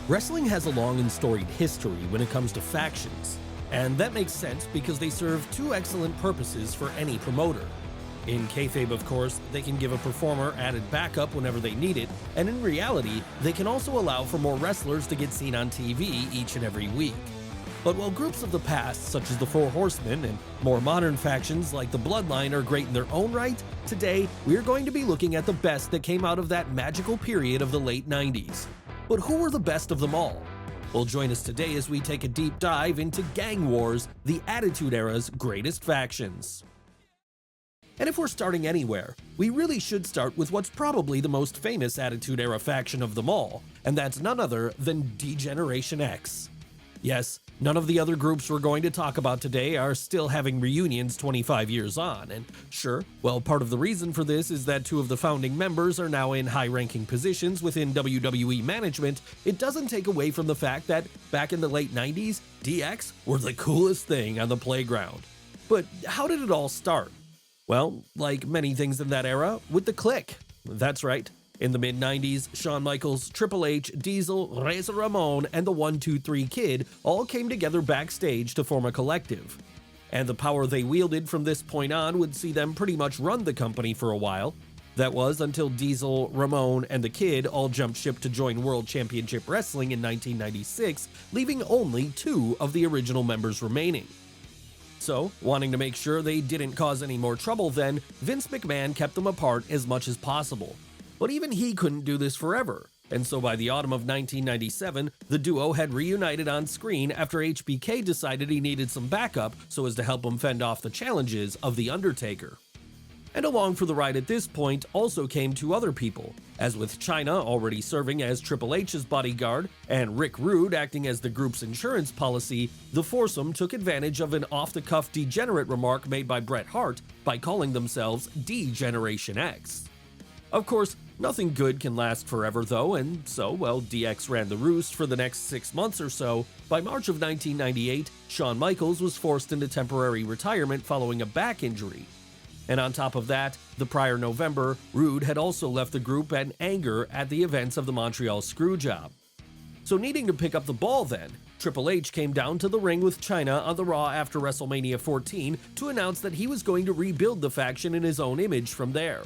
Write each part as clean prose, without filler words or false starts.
Wrestling has a long and storied history when it comes to factions, and that makes sense because they serve two excellent purposes for any promoter. In kayfabe, of course, they can give a performer added backup whenever they need it, and in reality, they can also allow for more wrestlers to get seen on TV each and every week. But while groups of the past, such as the Four Horsemen, and more modern factions like the Bloodline are great in their own right, today we're going to be looking at the best that came out of that magical period of the late 90s. But who were the best of them all? Well, join us today as we take a deep dive into Gang Wars, the Attitude Era's greatest factions. And if we're starting anywhere, we really should start with what's probably the most famous Attitude Era faction of them all, and that's none other than DeGeneration X. Yes, none of the other groups we're going to talk about today are still having reunions 25 years on, and sure, well, part of the reason for this is that two of the founding members are now in high-ranking positions within WWE management. It doesn't take away from the fact that back in the late 90s, DX were the coolest thing on the playground. But how did it all start? Well, like many things in that era, with the Clique. That's right. In the mid-90s, Shawn Michaels, Triple H, Diesel, Razor Ramon, and the 1-2-3 Kid all came together backstage to form a collective. And the power they wielded from this point on would see them pretty much run the company for a while. That was until Diesel, Ramon, and the Kid all jumped ship to join World Championship Wrestling in 1996, leaving only two of the original members remaining. So, wanting to make sure they didn't cause any more trouble then, Vince McMahon kept them apart as much as possible. But even he couldn't do this forever, and so by the autumn of 1997, the duo had reunited on screen after HBK decided he needed some backup so as to help him fend off the challenges of The Undertaker. And along for the ride at this point also came two other people, as with Chyna already serving as Triple H's bodyguard and Rick Rude acting as the group's insurance policy, the foursome took advantage of an off-the-cuff degenerate remark made by Bret Hart by calling themselves DeGeneration X. Of course, nothing good can last forever though, and so, well, DX ran the roost for the next 6 months or so. By March of 1998, Shawn Michaels was forced into temporary retirement following a back injury. And on top of that, the prior November, Rude had also left the group in anger at the events of the Montreal Screwjob. So needing to pick up the ball then, Triple H came down to the ring with Chyna on the Raw after WrestleMania 14 to announce that he was going to rebuild the faction in his own image from there.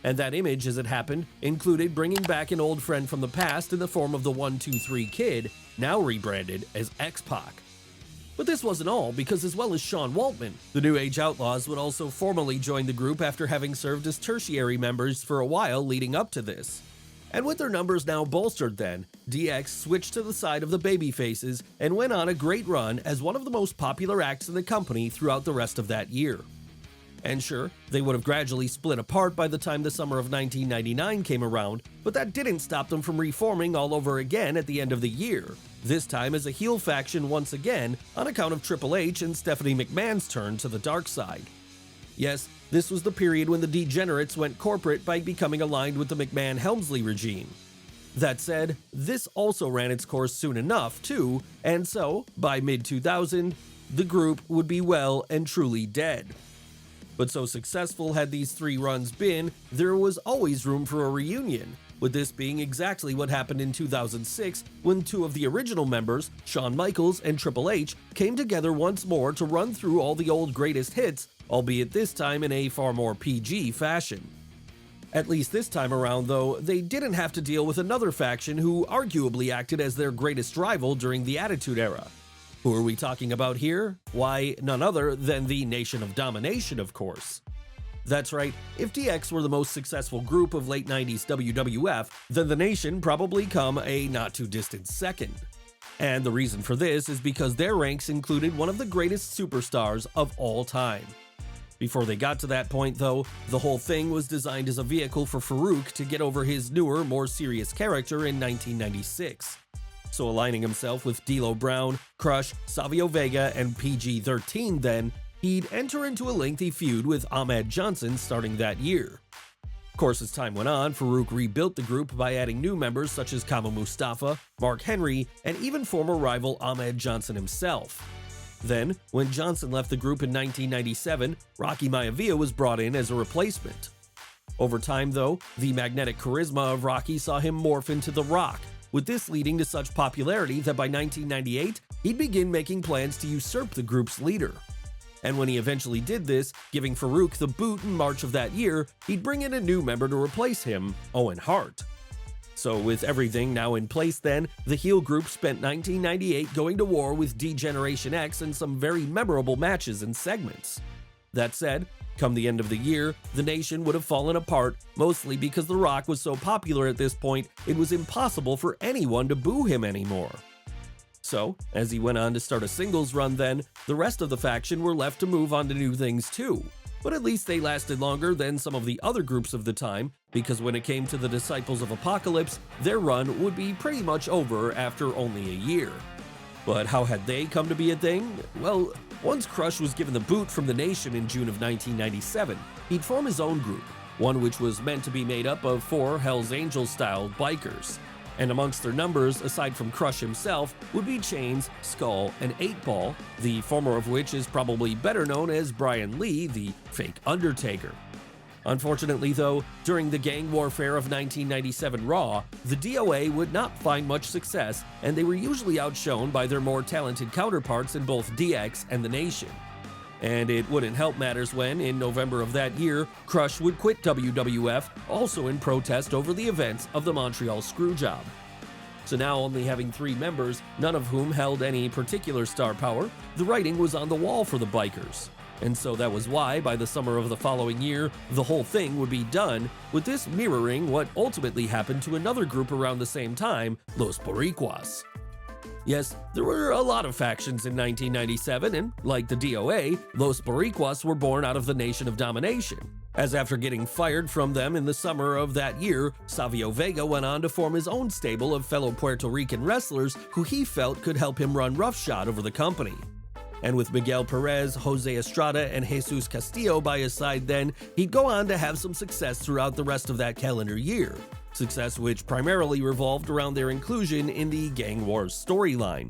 And that image, as it happened, included bringing back an old friend from the past in the form of the 1-2-3 Kid, now rebranded as X-Pac. But this wasn't all, because as well as Sean Waltman, the New Age Outlaws would also formally join the group after having served as tertiary members for a while leading up to this. And with their numbers now bolstered then, DX switched to the side of the babyfaces and went on a great run as one of the most popular acts in the company throughout the rest of that year. And sure, they would have gradually split apart by the time the summer of 1999 came around, but that didn't stop them from reforming all over again at the end of the year, this time as a heel faction once again on account of Triple H and Stephanie McMahon's turn to the dark side. Yes, this was the period when the Degenerates went corporate by becoming aligned with the McMahon-Helmsley regime. That said, this also ran its course soon enough too, and so, by mid-2000, the group would be well and truly dead. But so successful had these three runs been, there was always room for a reunion, with this being exactly what happened in 2006 when two of the original members, Shawn Michaels and Triple H, came together once more to run through all the old greatest hits, albeit this time in a far more PG fashion. At least this time around though, they didn't have to deal with another faction who arguably acted as their greatest rival during the Attitude Era. Who are we talking about here? Why, none other than the Nation of Domination, of course. That's right, if DX were the most successful group of late 90s WWF, then the Nation probably come a not-too-distant second. And the reason for this is because their ranks included one of the greatest superstars of all time. Before they got to that point though, the whole thing was designed as a vehicle for Farouk to get over his newer, more serious character in 1996. So aligning himself with D'Lo Brown, Crush, Savio Vega, and PG-13 then, he'd enter into a lengthy feud with Ahmed Johnson starting that year. Of course, as time went on, Farouk rebuilt the group by adding new members such as Kama Mustafa, Mark Henry, and even former rival Ahmed Johnson himself. Then, when Johnson left the group in 1997, Rocky Maivia was brought in as a replacement. Over time though, the magnetic charisma of Rocky saw him morph into The Rock, with this leading to such popularity that by 1998, he'd begin making plans to usurp the group's leader. And when he eventually did this, giving Farouk the boot in March of that year, he'd bring in a new member to replace him, Owen Hart. So with everything now in place then, the heel group spent 1998 going to war with DeGeneration X in some very memorable matches and segments. That said, come the end of the year, the Nation would have fallen apart, mostly because The Rock was so popular at this point, it was impossible for anyone to boo him anymore. So, as he went on to start a singles run then, the rest of the faction were left to move on to new things too. But at least they lasted longer than some of the other groups of the time, because when it came to the Disciples of Apocalypse, their run would be pretty much over after only a year. But how had they come to be a thing? Well, once Crush was given the boot from the Nation in June of 1997, he'd form his own group, one which was meant to be made up of 4 Hells Angels-style bikers. And amongst their numbers, aside from Crush himself, would be Chains, Skull, and 8-Ball, the former of which is probably better known as Brian Lee, the fake Undertaker. Unfortunately though, during the gang warfare of 1997 Raw, the DOA would not find much success, and they were usually outshone by their more talented counterparts in both DX and the Nation. And it wouldn't help matters when, in November of that year, Crush would quit WWF, also in protest over the events of the Montreal Screwjob. So now only having 3 members, none of whom held any particular star power, the writing was on the wall for the bikers. And so that was why, by the summer of the following year, the whole thing would be done, with this mirroring what ultimately happened to another group around the same time, Los Boricuas. Yes, there were a lot of factions in 1997, and like the DOA, Los Boricuas were born out of the Nation of Domination, as after getting fired from them in the summer of that year, Savio Vega went on to form his own stable of fellow Puerto Rican wrestlers who he felt could help him run roughshod over the company. And with Miguel Perez, Jose Estrada, and Jesus Castillo by his side then, he'd go on to have some success throughout the rest of that calendar year. Success which primarily revolved around their inclusion in the Gang Wars storyline.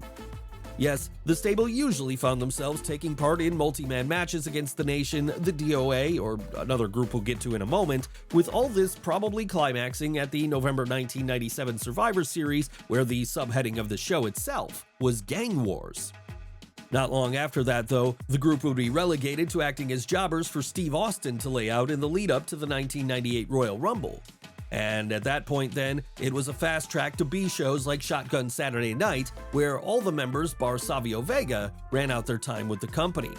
Yes, the stable usually found themselves taking part in multi-man matches against the Nation, the DOA, or another group we'll get to in a moment, with all this probably climaxing at the November 1997 Survivor Series, where the subheading of the show itself was Gang Wars. Not long after that, though, the group would be relegated to acting as jobbers for Steve Austin to lay out in the lead-up to the 1998 Royal Rumble. And at that point then, it was a fast track to B-shows like Shotgun Saturday Night, where all the members, bar Savio Vega, ran out their time with the company.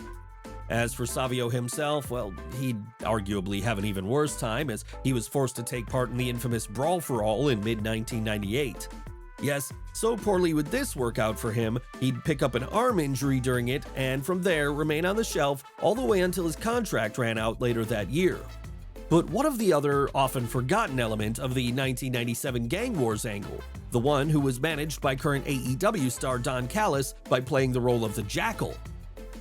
As for Savio himself, well, he'd arguably have an even worse time, as he was forced to take part in the infamous Brawl for All in mid-1998. Yes, so poorly would this work out for him, he'd pick up an arm injury during it, and from there remain on the shelf all the way until his contract ran out later that year. But what of the other, often forgotten element of the 1997 Gang Wars angle? The one who was managed by current AEW star Don Callis by playing the role of the Jackal.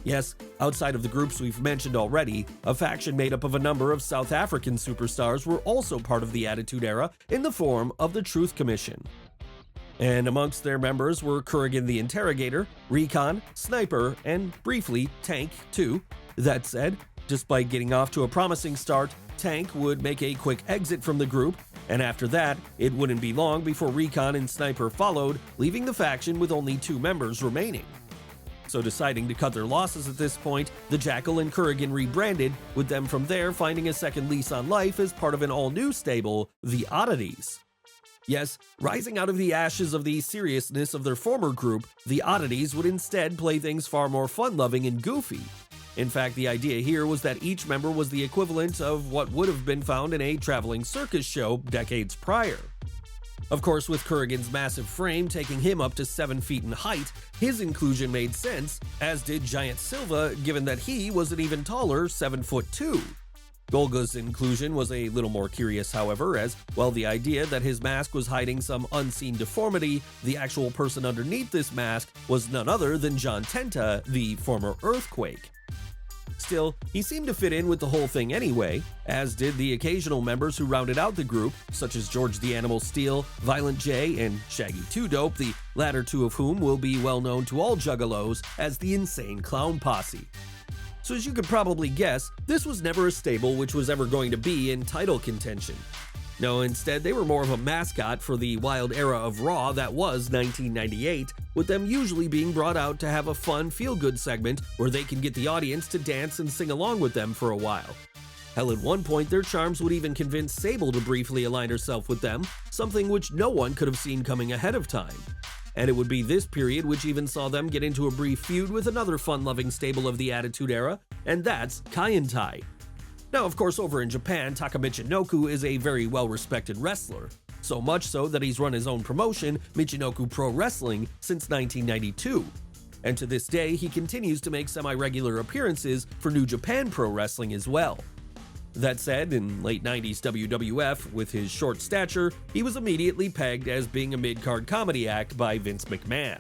Yes, outside of the groups we've mentioned already, a faction made up of a number of South African superstars were also part of the Attitude Era in the form of the Truth Commission. And amongst their members were Kurrgan the Interrogator, Recon, Sniper, and briefly Tank too. That said, despite getting off to a promising start, Tank would make a quick exit from the group, and after that, it wouldn't be long before Recon and Sniper followed, leaving the faction with only 2 members remaining. So deciding to cut their losses at this point, the Jackal and Kurrgan rebranded, with them from there finding a second lease on life as part of an all-new stable, the Oddities. Yes, rising out of the ashes of the seriousness of their former group, the Oddities would instead play things far more fun-loving and goofy. In fact, the idea here was that each member was the equivalent of what would have been found in a traveling circus show decades prior. Of course, with Kurrgan's massive frame taking him up to 7 feet in height, his inclusion made sense, as did Giant Silva, given that he was an even taller 7'2". Golga's inclusion was a little more curious, however, as, while the idea that his mask was hiding some unseen deformity, the actual person underneath this mask was none other than John Tenta, the former Earthquake. Still, he seemed to fit in with the whole thing anyway, as did the occasional members who rounded out the group, such as George the Animal Steel, Violent J, and Shaggy 2 Dope, the latter 2 of whom will be well known to all juggalos as the Insane Clown Posse. So as you could probably guess, this was never a stable which was ever going to be in title contention. No, instead, they were more of a mascot for the wild era of Raw that was 1998, with them usually being brought out to have a fun, feel-good segment where they can get the audience to dance and sing along with them for a while. Hell, at one point, their charms would even convince Sable to briefly align herself with them, something which no one could have seen coming ahead of time. And it would be this period which even saw them get into a brief feud with another fun-loving stable of the Attitude Era, and that's Kaientai. Now, of course, over in Japan, Taka Michinoku is a very well-respected wrestler, so much so that he's run his own promotion, Michinoku Pro Wrestling, since 1992. And to this day, he continues to make semi-regular appearances for New Japan Pro Wrestling as well. That said, in late 90s WWF, with his short stature, he was immediately pegged as being a mid-card comedy act by Vince McMahon.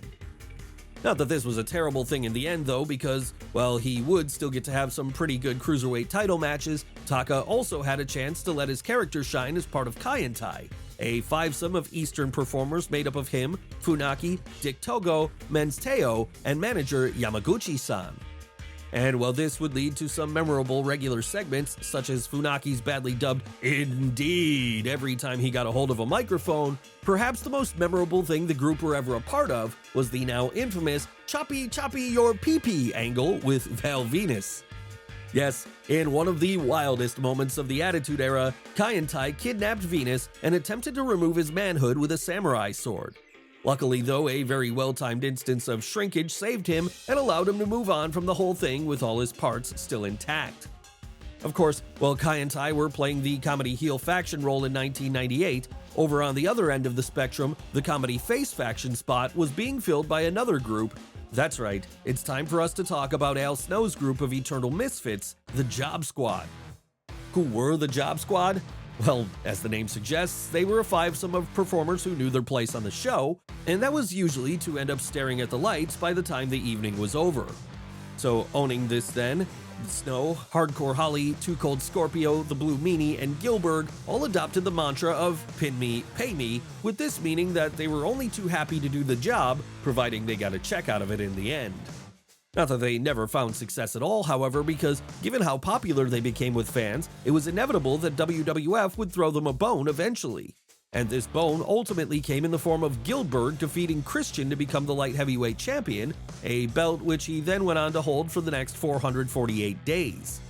Not that this was a terrible thing in the end though, because, while he would still get to have some pretty good cruiserweight title matches, Taka also had a chance to let his character shine as part of Kaientai, a fivesome of Eastern performers made up of him, Funaki, Dick Togo, Men's Teo, and manager Yamaguchi-san. And while this would lead to some memorable regular segments, such as Funaki's badly dubbed "Indeed" every time he got a hold of a microphone, perhaps the most memorable thing the group were ever a part of was the now infamous "Choppy Choppy Your Pee-Pee" angle with Val Venus. Yes, in one of the wildest moments of the Attitude Era, Kaientai kidnapped Venus and attempted to remove his manhood with a samurai sword. Luckily though, a very well-timed instance of shrinkage saved him and allowed him to move on from the whole thing with all his parts still intact. Of course, while Kaientai were playing the comedy heel faction role in 1998, over on the other end of the spectrum, the comedy face faction spot was being filled by another group. That's right, it's time for us to talk about Al Snow's group of eternal misfits, the Job Squad. Who were the Job Squad? Well, as the name suggests, they were a fivesome of performers who knew their place on the show, and that was usually to end up staring at the lights by the time the evening was over. So owning this then, Snow, Hardcore Holly, Too Cold Scorpio, The Blue Meanie, and Gilbert all adopted the mantra of "pin me, pay me," with this meaning that they were only too happy to do the job, providing they got a check out of it in the end. Not that they never found success at all, however, because given how popular they became with fans, it was inevitable that WWF would throw them a bone eventually. And this bone ultimately came in the form of Gilbert defeating Christian to become the light heavyweight champion, a belt which he then went on to hold for the next 448 days.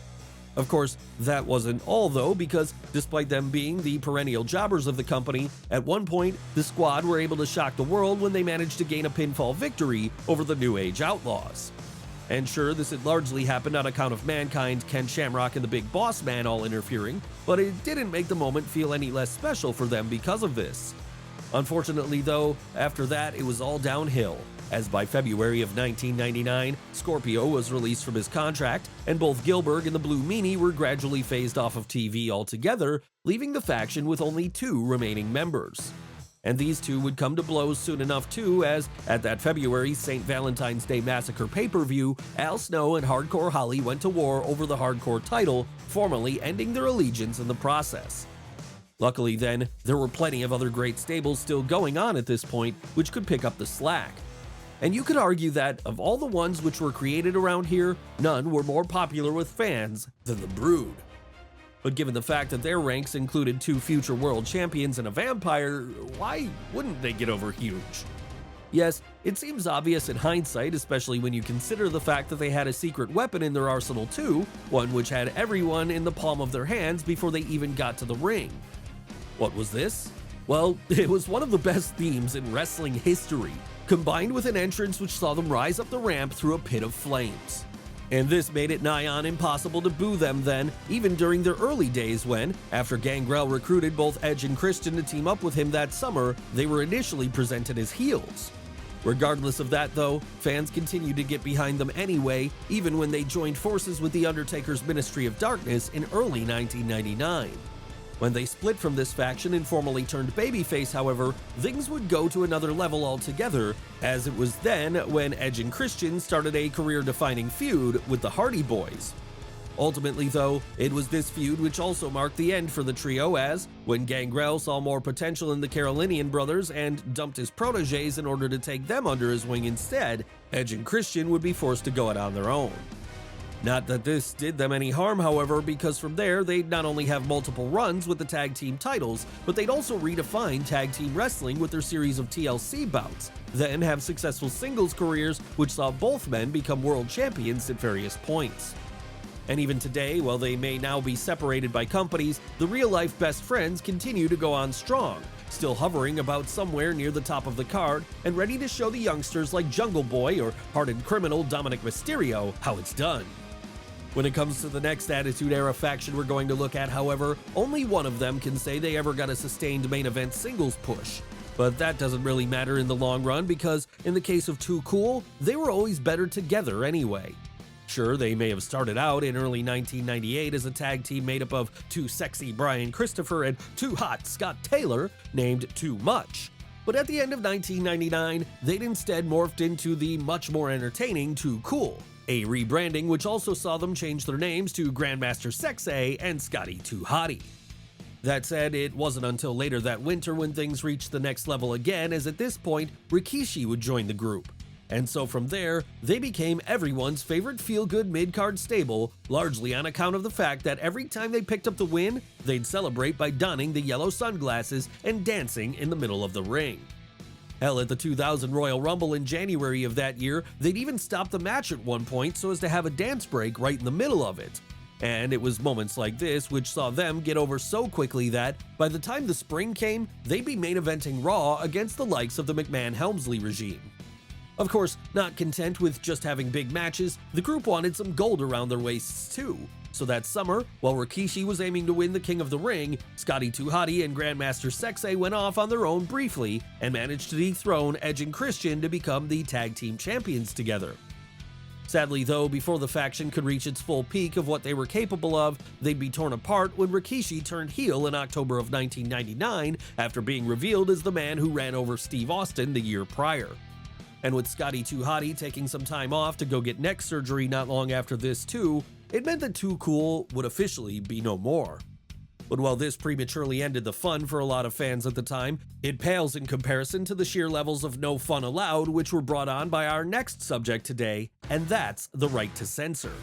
Of course, that wasn't all though, because despite them being the perennial jobbers of the company, at one point, the squad were able to shock the world when they managed to gain a pinfall victory over the New Age Outlaws. And sure, this had largely happened on account of Mankind, Ken Shamrock, and the Big Boss Man all interfering, but it didn't make the moment feel any less special for them because of this. Unfortunately though, after that it was all downhill, as by February of 1999, Scorpio was released from his contract, and both Gilbert and the Blue Meanie were gradually phased off of TV altogether, leaving the faction with only 2 remaining members. And these two would come to blows soon enough too, as at that February St. Valentine's Day Massacre pay-per-view, Al Snow and Hardcore Holly went to war over the Hardcore title, formally ending their allegiance in the process. Luckily then, there were plenty of other great stables still going on at this point, which could pick up the slack. And you could argue that, of all the ones which were created around here, none were more popular with fans than the Brood. But given the fact that their ranks included 2 future world champions and a vampire, why wouldn't they get over huge? Yes, it seems obvious in hindsight, especially when you consider the fact that they had a secret weapon in their arsenal too, one which had everyone in the palm of their hands before they even got to the ring. What was this? Well, it was one of the best themes in wrestling history, combined with an entrance which saw them rise up the ramp through a pit of flames. And this made it nigh on impossible to boo them then, even during their early days when, after Gangrel recruited both Edge and Christian to team up with him that summer, they were initially presented as heels. Regardless of that though, fans continued to get behind them anyway, even when they joined forces with The Undertaker's Ministry of Darkness in early 1999. When they split from this faction and formally turned babyface, however, things would go to another level altogether, as it was then when Edge and Christian started a career-defining feud with the Hardy Boys. Ultimately though, it was this feud which also marked the end for the trio, as, when Gangrel saw more potential in the Carolinian brothers and dumped his proteges in order to take them under his wing instead, Edge and Christian would be forced to go it on their own. Not that this did them any harm, however, because from there they'd not only have multiple runs with the tag team titles, but they'd also redefine tag team wrestling with their series of TLC bouts, then have successful singles careers which saw both men become world champions at various points. And even today, while they may now be separated by companies, the real-life best friends continue to go on strong, still hovering about somewhere near the top of the card and ready to show the youngsters like Jungle Boy or hardened criminal Dominic Mysterio how it's done. When it comes to the next Attitude Era faction we're going to look at, however, only one of them can say they ever got a sustained main event singles push. But that doesn't really matter in the long run because, in the case of Too Cool, they were always better together anyway. Sure, they may have started out in early 1998 as a tag team made up of Too Sexy Brian Christopher and Too Hot Scott Taylor, named Too Much. But at the end of 1999, they'd instead morphed into the much more entertaining Too Cool, a rebranding which also saw them change their names to Grandmaster Sexay and Scotty Too Hottie. That said, it wasn't until later that winter when things reached the next level again, as at this point, Rikishi would join the group. And so from there, they became everyone's favorite feel-good mid-card stable, largely on account of the fact that every time they picked up the win, they'd celebrate by donning the yellow sunglasses and dancing in the middle of the ring. Hell, at the 2000 Royal Rumble in January of that year, they'd even stop the match at one point so as to have a dance break right in the middle of it. And it was moments like this which saw them get over so quickly that, by the time the spring came, they'd be main eventing Raw against the likes of the McMahon-Helmsley regime. Of course, not content with just having big matches, the group wanted some gold around their waists too. So that summer, while Rikishi was aiming to win the King of the Ring, Scotty Too Hottie and Grandmaster Sexay went off on their own briefly and managed to dethrone Edge and Christian to become the tag team champions together. Sadly though, before the faction could reach its full peak of what they were capable of, they'd be torn apart when Rikishi turned heel in October of 1999 after being revealed as the man who ran over Steve Austin the year prior. And with Scotty Too Hottie taking some time off to go get neck surgery not long after this too, it meant that Too Cool would officially be no more. But while this prematurely ended the fun for a lot of fans at the time, it pales in comparison to the sheer levels of no fun allowed which were brought on by our next subject today, and that's the Right to Censor.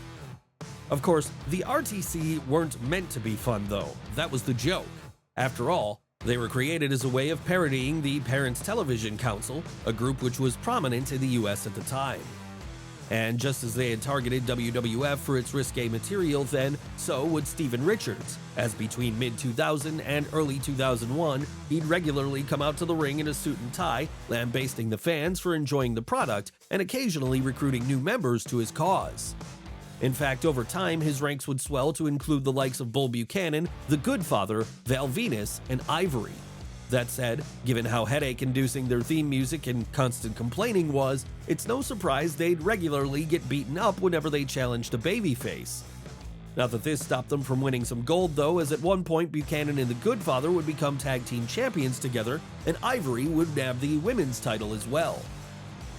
Of course, the RTC weren't meant to be fun though, that was the joke. After all, they were created as a way of parodying the Parents Television Council, a group which was prominent in the US at the time. And just as they had targeted WWF for its risque material then, so would Steven Richards, as between mid-2000 and early 2001, he'd regularly come out to the ring in a suit and tie, lambasting the fans for enjoying the product and occasionally recruiting new members to his cause. In fact, over time, his ranks would swell to include the likes of Bull Buchanan, The Good Father, Val Venus, and Ivory. That said, given how headache-inducing their theme music and constant complaining was, it's no surprise they'd regularly get beaten up whenever they challenged a babyface. Not that this stopped them from winning some gold though, as at one point Buchanan and The Good Father would become tag team champions together, and Ivory would nab the women's title as well.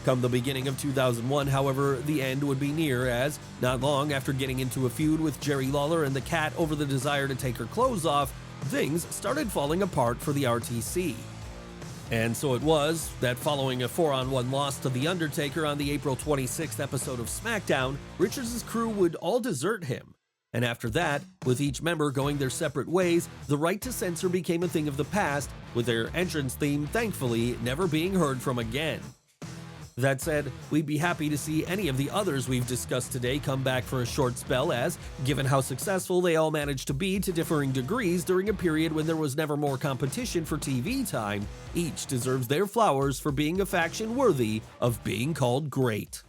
Come the beginning of 2001, however, the end would be near as, not long after getting into a feud with Jerry Lawler and the Cat over the desire to take her clothes off, things started falling apart for the RTC. And so it was that following a 4-on-1 loss to The Undertaker on the April 26th episode of SmackDown, Richards' crew would all desert him. And after that, with each member going their separate ways, the Right to Censor became a thing of the past, with their entrance theme thankfully never being heard from again. That said, we'd be happy to see any of the others we've discussed today come back for a short spell as, given how successful they all managed to be to differing degrees during a period when there was never more competition for TV time, each deserves their flowers for being a faction worthy of being called great.